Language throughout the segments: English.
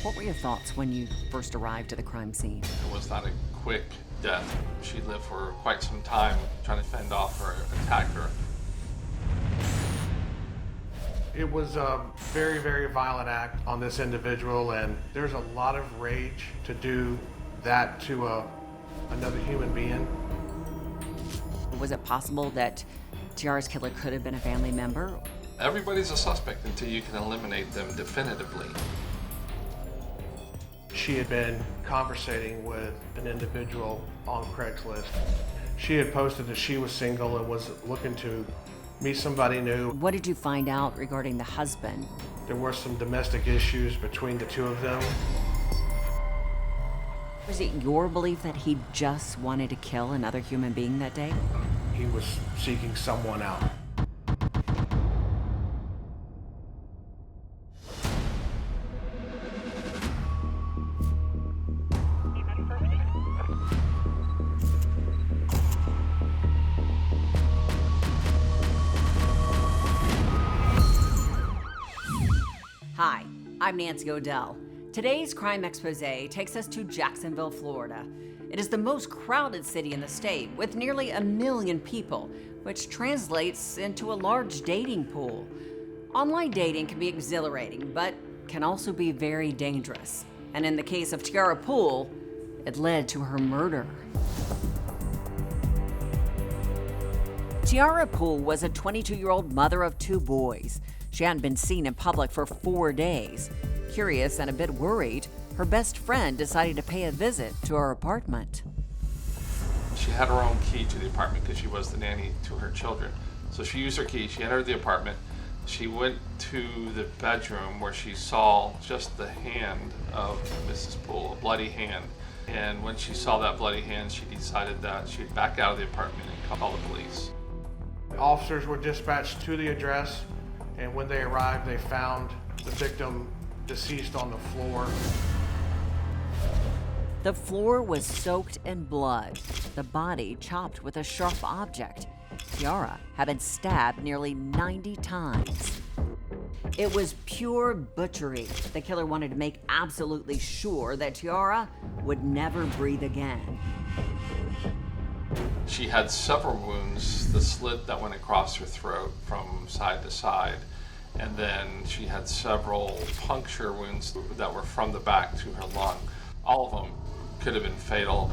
What were your thoughts when you first arrived at the crime scene? It was not a quick death. She lived for quite some time trying to fend off her attacker. It was a very, very violent act on this individual, and there's a lot of rage to do that to another human being. Was it possible that Tiara's killer could have been a family member? Everybody's a suspect until you can eliminate them definitively. She had been conversating with an individual on Craigslist. She had posted that she was single and was looking to meet somebody new. What did you find out regarding the husband? There were some domestic issues between the two of them. Was it your belief that he just wanted to kill another human being that day? He was seeking someone out. Hi, I'm Nancy O'Dell. Today's Crime Exposé takes us to Jacksonville, Florida. It is the most crowded city in the state, with nearly 1 million people, which translates into a large dating pool. Online dating can be exhilarating, but can also be very dangerous. And in the case of Tiara Pool, it led to her murder. Tiara Pool was a 22-year-old mother of 2 boys. She hadn't been seen in public for 4 days. Curious and a bit worried, her best friend decided to pay a visit to her apartment. She had her own key to the apartment because she was the nanny to her children. So she used her key, she entered the apartment, she went to the bedroom where she saw just the hand of Mrs. Pool, a bloody hand. And when she saw that bloody hand, she decided that she'd back out of the apartment and call the police. Officers were dispatched to the address, and when they arrived, they found the victim deceased on the floor. The floor was soaked in blood, the body chopped with a sharp object. Tiara had been stabbed nearly 90 times. It was pure butchery. The killer wanted to make absolutely sure that Tiara would never breathe again. She had several wounds, the slit that went across her throat from side to side, and then she had several puncture wounds that were from the back to her lung. All of them could have been fatal.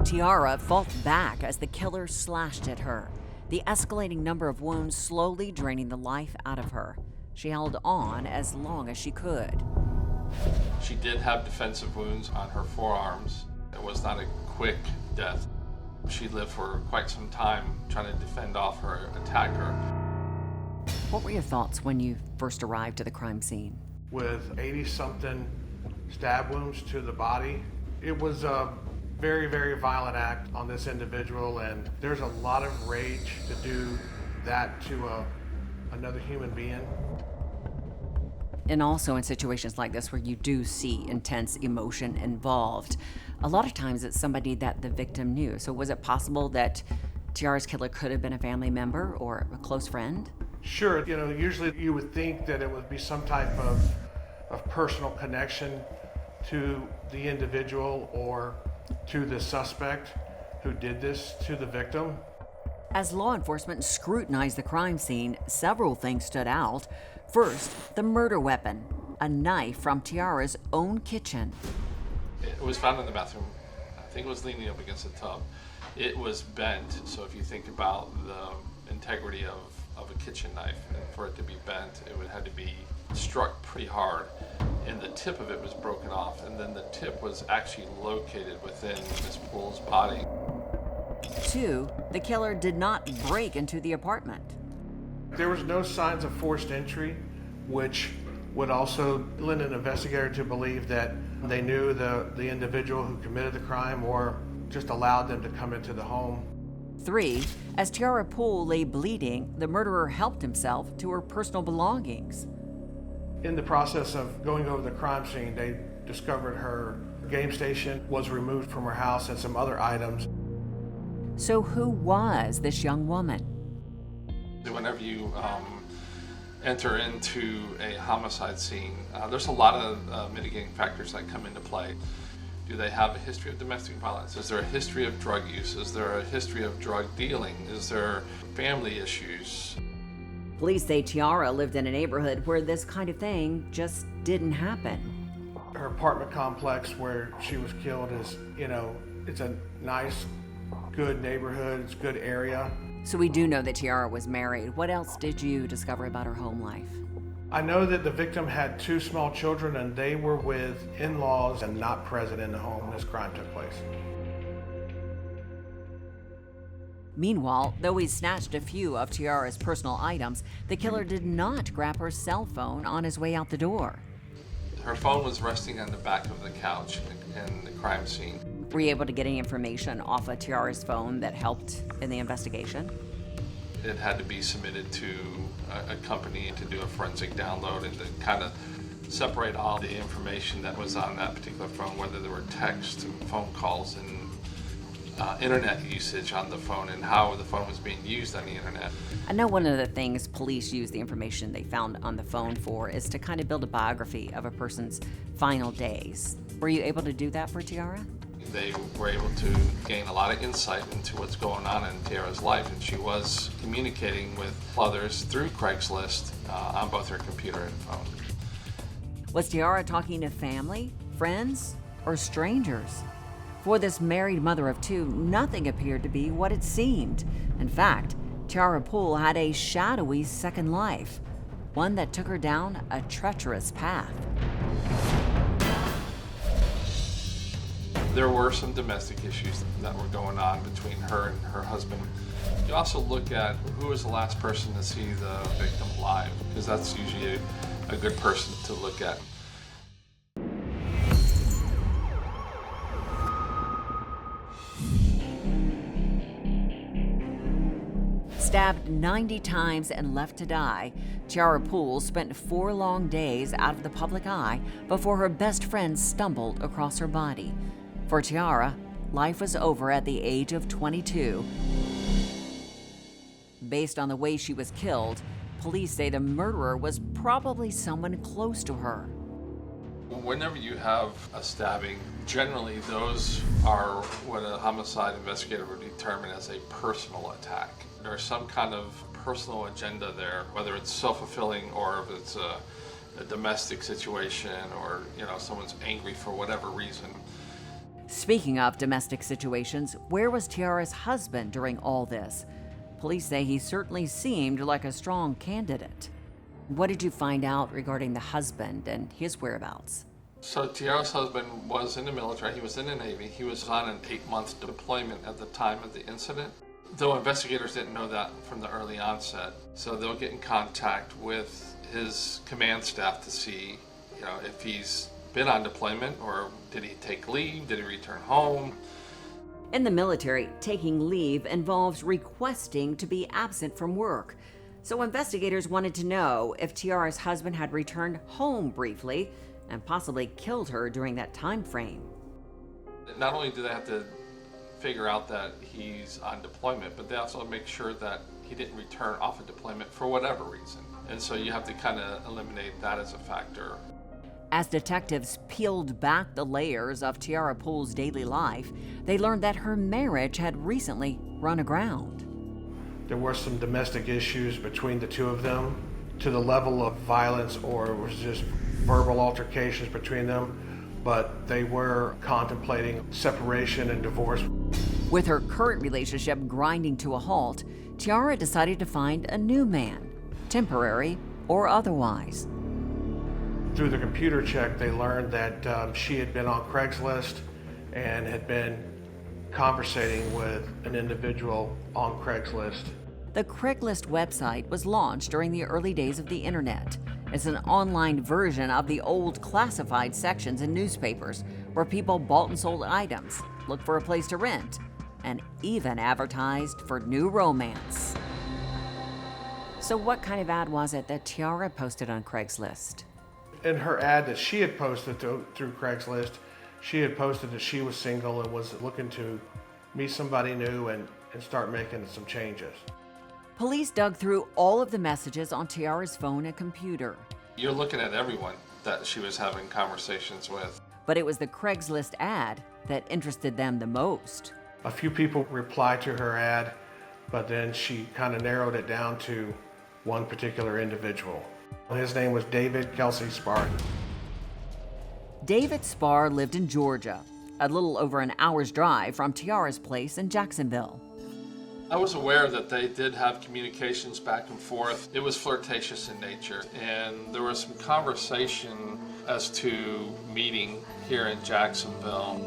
Tiara fought back as the killer slashed at her, the escalating number of wounds slowly draining the life out of her. She held on as long as she could. She did have defensive wounds on her forearms. It was not a quick death. She lived for quite some time trying to defend off her attacker. What were your thoughts when you first arrived to the crime scene? With 80-something stab wounds to the body, it was a very, very violent act on this individual, and there's a lot of rage to do that to another human being. And also in situations like this where you do see intense emotion involved, a lot of times it's somebody that the victim knew. So was it possible that Tiara's killer could have been a family member or a close friend? Sure, usually you would think that it would be some type of personal connection to the individual or to the suspect who did this to the victim. As law enforcement scrutinized the crime scene, several things stood out. First, the murder weapon, a knife from Tiara's own kitchen. It was found in the bathroom. I think it was leaning up against the tub. It was bent, so if you think about the integrity of a kitchen knife, and for it to be bent, it would have to be struck pretty hard, and the tip of it was broken off, and then the tip was actually located within Miss Pool's body. 2, the killer did not break into the apartment. There was no signs of forced entry, which would also lend an investigator to believe that they knew the individual who committed the crime or just allowed them to come into the home. 3, as Tiara Pool lay bleeding, the murderer helped himself to her personal belongings. In the process of going over the crime scene, they discovered her game station was removed from her house and some other items. So who was this young woman? Whenever you enter into a homicide scene, there's a lot of mitigating factors that come into play. Do they have a history of domestic violence? Is there a history of drug use? Is there a history of drug dealing? Is there family issues? Police say Tiara lived in a neighborhood where this kind of thing just didn't happen. Her apartment complex where she was killed is, it's a nice, good neighborhood, it's a good area. So we do know that Tiara was married. What else did you discover about her home life? I know that the victim had 2 small children and they were with in-laws and not present in the home when this crime took place. Meanwhile, though he snatched a few of Tiara's personal items, the killer did not grab her cell phone on his way out the door. Her phone was resting on the back of the couch in the crime scene. Were you able to get any information off of Tiara's phone that helped in the investigation? It had to be submitted to a company to do a forensic download and to kind of separate all the information that was on that particular phone, whether there were texts and phone calls and internet usage on the phone and how the phone was being used on the internet. I know one of the things police use the information they found on the phone for is to kind of build a biography of a person's final days. Were you able to do that for Tiara? They were able to gain a lot of insight into what's going on in Tiara's life, and she was communicating with others through Craigslist on both her computer and phone. Was Tiara talking to family, friends, or strangers? For this married mother of 2, nothing appeared to be what it seemed. In fact, Tiara Pool had a shadowy second life, one that took her down a treacherous path. There were some domestic issues that were going on between her and her husband. You also look at who was the last person to see the victim alive, because that's usually a good person to look at. Stabbed 90 times and left to die, Tiara Pool spent 4 long days out of the public eye before her best friend stumbled across her body. For Tiara, life was over at the age of 22. Based on the way she was killed, police say the murderer was probably someone close to her. Whenever you have a stabbing, generally those are what a homicide investigator would determine as a personal attack. There's some kind of personal agenda there, whether it's self-fulfilling or if it's a domestic situation or someone's angry for whatever reason. Speaking of domestic situations, where was Tiara's husband during all this? Police say he certainly seemed like a strong candidate. What did you find out regarding the husband and his whereabouts? So Tiara's husband was in the military. He was in the Navy. He was on an 8-month deployment at the time of the incident. Though investigators didn't know that from the early onset, so they'll get in contact with his command staff to see, if he's been on deployment or did he take leave, did he return home? In the military, taking leave involves requesting to be absent from work. So investigators wanted to know if Tiara's husband had returned home briefly and possibly killed her during that time frame. Not only do they have to figure out that he's on deployment, but they also make sure that he didn't return off of deployment for whatever reason. And so you have to kind of eliminate that as a factor. As detectives peeled back the layers of Tiara Pool's daily life, they learned that her marriage had recently run aground. There were some domestic issues between the 2 of them to the level of violence, or it was just verbal altercations between them, but they were contemplating separation and divorce. With her current relationship grinding to a halt, Tiara decided to find a new man, temporary or otherwise. Through the computer check, they learned that she had been on Craigslist and had been conversating with an individual on Craigslist. The Craigslist website was launched during the early days of the internet. It's an online version of the old classified sections in newspapers where people bought and sold items, looked for a place to rent, and even advertised for new romance. So what kind of ad was it that Tiara posted on Craigslist? In her ad that she had posted through Craigslist, she had posted that she was single and was looking to meet somebody new and start making some changes. Police dug through all of the messages on Tiara's phone and computer. You're looking at everyone that she was having conversations with. But it was the Craigslist ad that interested them the most. A few people replied to her ad, but then she kind of narrowed it down to one particular individual. His name was David Sparre. David Sparre lived in Georgia, a little over an hour's drive from Tiara's place in Jacksonville. I was aware that they did have communications back and forth. It was flirtatious in nature, and there was some conversation as to meeting here in Jacksonville.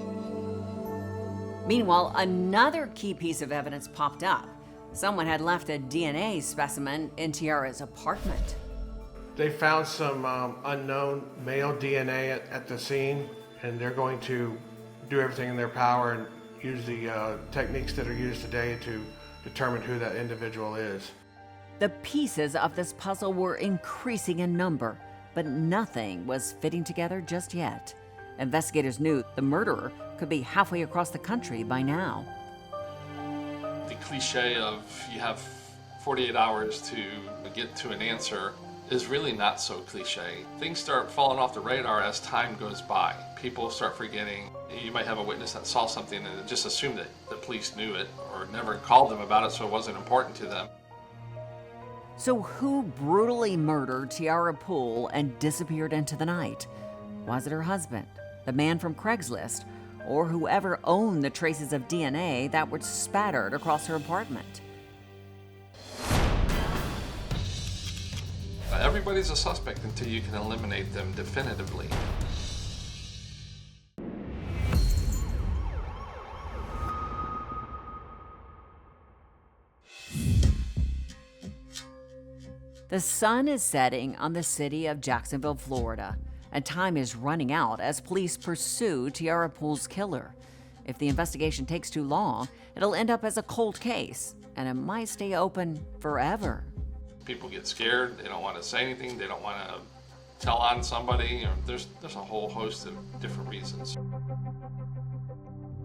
Meanwhile, another key piece of evidence popped up. Someone had left a DNA specimen in Tiara's apartment. They found some unknown male DNA at the scene, and they're going to do everything in their power and use the techniques that are used today to determine who that individual is. The pieces of this puzzle were increasing in number, but nothing was fitting together just yet. Investigators knew the murderer could be halfway across the country by now. The cliche of you have 48 hours to get to an answer is really not so cliche. Things start falling off the radar as time goes by. People start forgetting. You might have a witness that saw something and just assumed that the police knew it or never called them about it, so it wasn't important to them. So who brutally murdered Tiara Pool and disappeared into the night? Was it her husband, the man from Craigslist, or whoever owned the traces of DNA that were spattered across her apartment? Everybody's a suspect until you can eliminate them definitively. The sun is setting on the city of Jacksonville, Florida, and time is running out as police pursue Tiara Pool's killer. If the investigation takes too long, it'll end up as a cold case, and it might stay open forever. People get scared, they don't want to say anything, they don't want to tell on somebody, or there's a whole host of different reasons.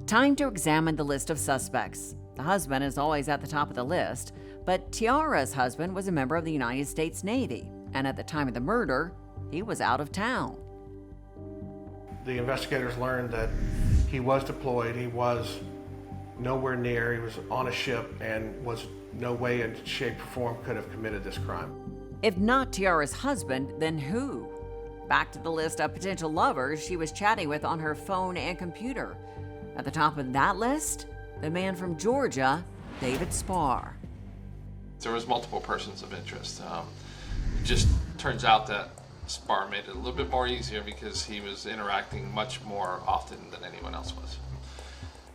Time to examine the list of suspects. The husband is always at the top of the list, but Tiara's husband was a member of the United States Navy, and at the time of the murder, he was out of town. The investigators learned that he was deployed, he was nowhere near, he was on a ship, and was no way in shape or form could have committed this crime. If not Tiara's husband, then who? Back to the list of potential lovers she was chatting with on her phone and computer. At the top of that list, the man from Georgia, David Sparre. There was multiple persons of interest. It just turns out that Sparre made it a little bit more easier because he was interacting much more often than anyone else was.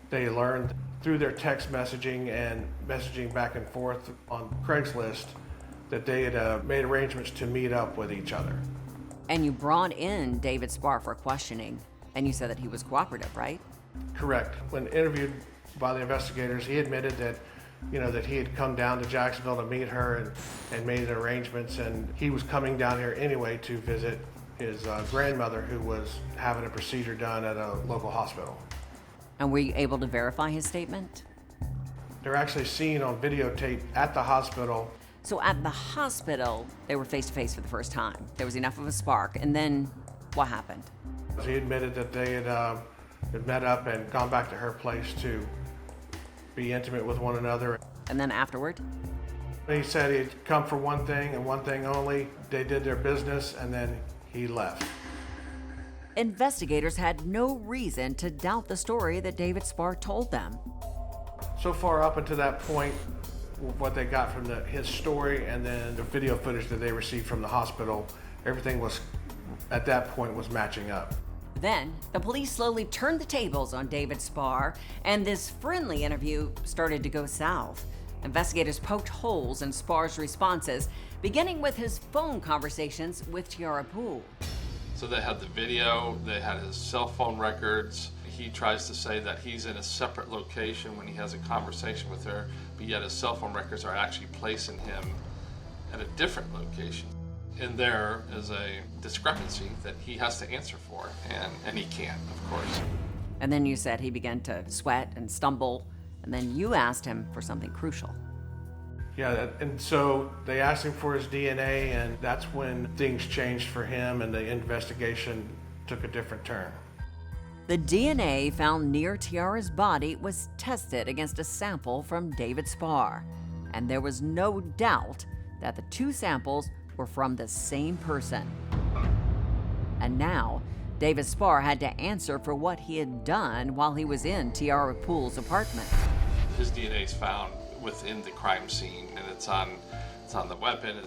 They learned through their text messaging and messaging back and forth on Craigslist that they had made arrangements to meet up with each other. And you brought in David Sparre for questioning, and you said that he was cooperative, right? Correct. When interviewed by the investigators, he admitted that that he had come down to Jacksonville to meet her and made arrangements, and he was coming down here anyway to visit his grandmother, who was having a procedure done at a local hospital. And were you able to verify his statement? They're actually seen on videotape at the hospital. So at the hospital, they were face to face for the first time. There was enough of a spark, and then what happened? He admitted that they had met up and gone back to her place to be intimate with one another. And then afterward? He said he'd come for one thing and one thing only. They did their business, and then he left. Investigators had no reason to doubt the story that David Sparre told them. So far up until that point, what they got from his story and then the video footage that they received from the hospital, everything was, at that point, was matching up. Then, the police slowly turned the tables on David Sparre, and this friendly interview started to go south. Investigators poked holes in Sparre's responses, beginning with his phone conversations with Tiara Pool. So they had the video, they had his cell phone records. He tries to say that he's in a separate location when he has a conversation with her, but yet his cell phone records are actually placing him at a different location. And there is a discrepancy that he has to answer for, and he can't, of course. And then you said he began to sweat and stumble, and then you asked him for something crucial. Yeah, and so they asked him for his DNA, and that's when things changed for him and the investigation took a different turn. The DNA found near Tiara's body was tested against a sample from David Sparre, and there was no doubt that the two samples were from the same person. And now, David Sparre had to answer for what he had done while he was in Tiara Pool's apartment. His DNA is found within the crime scene, and it's on the weapon.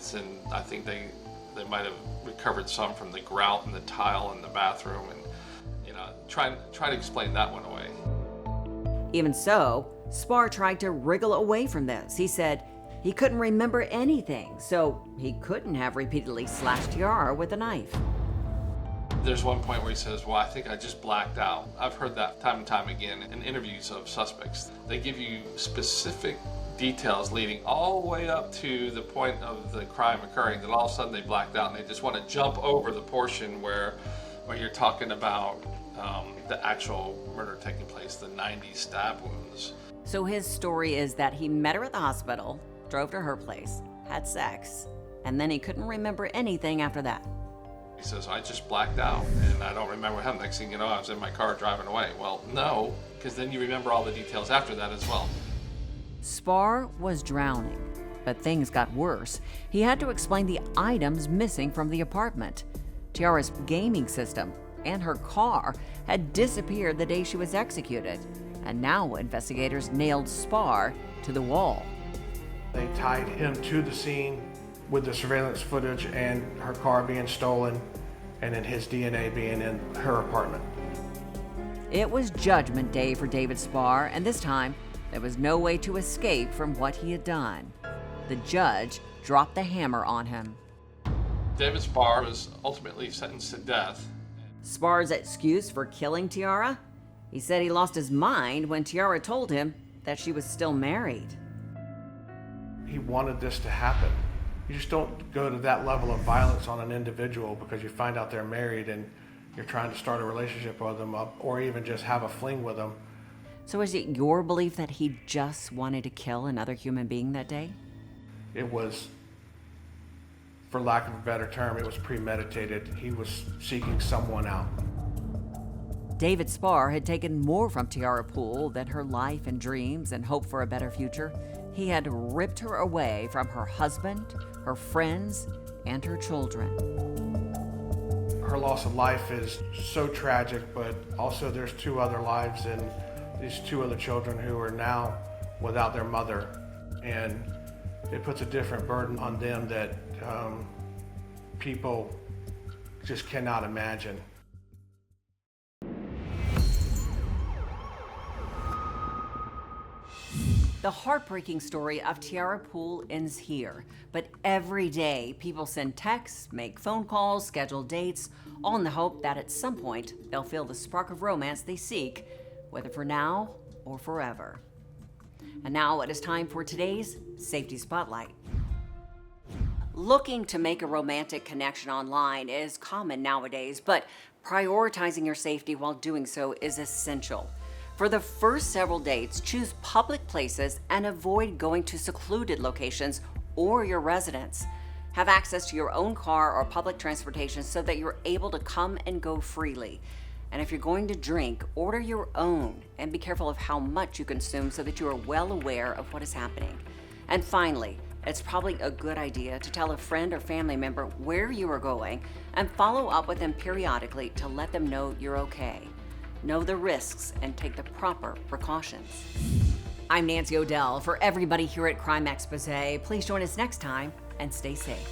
I think they might have recovered some from the grout and the tile in the bathroom, and try to explain that one away. Even so, Sparre tried to wriggle away from this. He said he couldn't remember anything, so he couldn't have repeatedly slashed Tiara with a knife. There's one point where he says, well, I think I just blacked out. I've heard that time and time again in interviews of suspects. They give you specific details leading all the way up to the point of the crime occurring, that all of a sudden they blacked out and they just want to jump over the portion where you're talking about the actual murder taking place, the 90 stab wounds. So his story is that he met her at the hospital, drove to her place, had sex, and then he couldn't remember anything after that. He says, I just blacked out and I don't remember what happened. Next thing you know, I was in my car driving away. Well, no, because then you remember all the details after that as well. Sparre was drowning, but things got worse. He had to explain the items missing from the apartment. Tiara's gaming system and her car had disappeared the day she was executed, and now investigators nailed Sparre to the wall. They tied him to the scene with the surveillance footage and her car being stolen, and then his DNA being in her apartment. It was Judgment Day for David Sparre, and this time there was no way to escape from what he had done. The judge dropped the hammer on him. David Sparre was ultimately sentenced to death. Sparre's excuse for killing Tiara? He said he lost his mind when Tiara told him that she was still married. He wanted this to happen. You just don't go to that level of violence on an individual because you find out they're married and you're trying to start a relationship with them or even just have a fling with them. So is it your belief that he just wanted to kill another human being that day? It was, for lack of a better term, it was premeditated. He was seeking someone out. David Sparre had taken more from Tiara Pool than her life and dreams and hope for a better future. He had ripped her away from her husband, her friends, and her children. Her loss of life is so tragic, but also there's two other lives and these two other children who are now without their mother. And it puts a different burden on them that people just cannot imagine. The heartbreaking story of Tiara Pool ends here, but every day people send texts, make phone calls, schedule dates, all in the hope that at some point they'll feel the spark of romance they seek, whether for now or forever. And now it is time for today's Safety Spotlight. Looking to make a romantic connection online is common nowadays, but prioritizing your safety while doing so is essential. For the first several dates, choose public places and avoid going to secluded locations or your residence. Have access to your own car or public transportation so that you're able to come and go freely. And if you're going to drink, order your own and be careful of how much you consume so that you are well aware of what is happening. And finally, it's probably a good idea to tell a friend or family member where you are going and follow up with them periodically to let them know you're okay. Know the risks and take the proper precautions. I'm Nancy O'Dell. For everybody here at Crime Exposé, please join us next time and stay safe.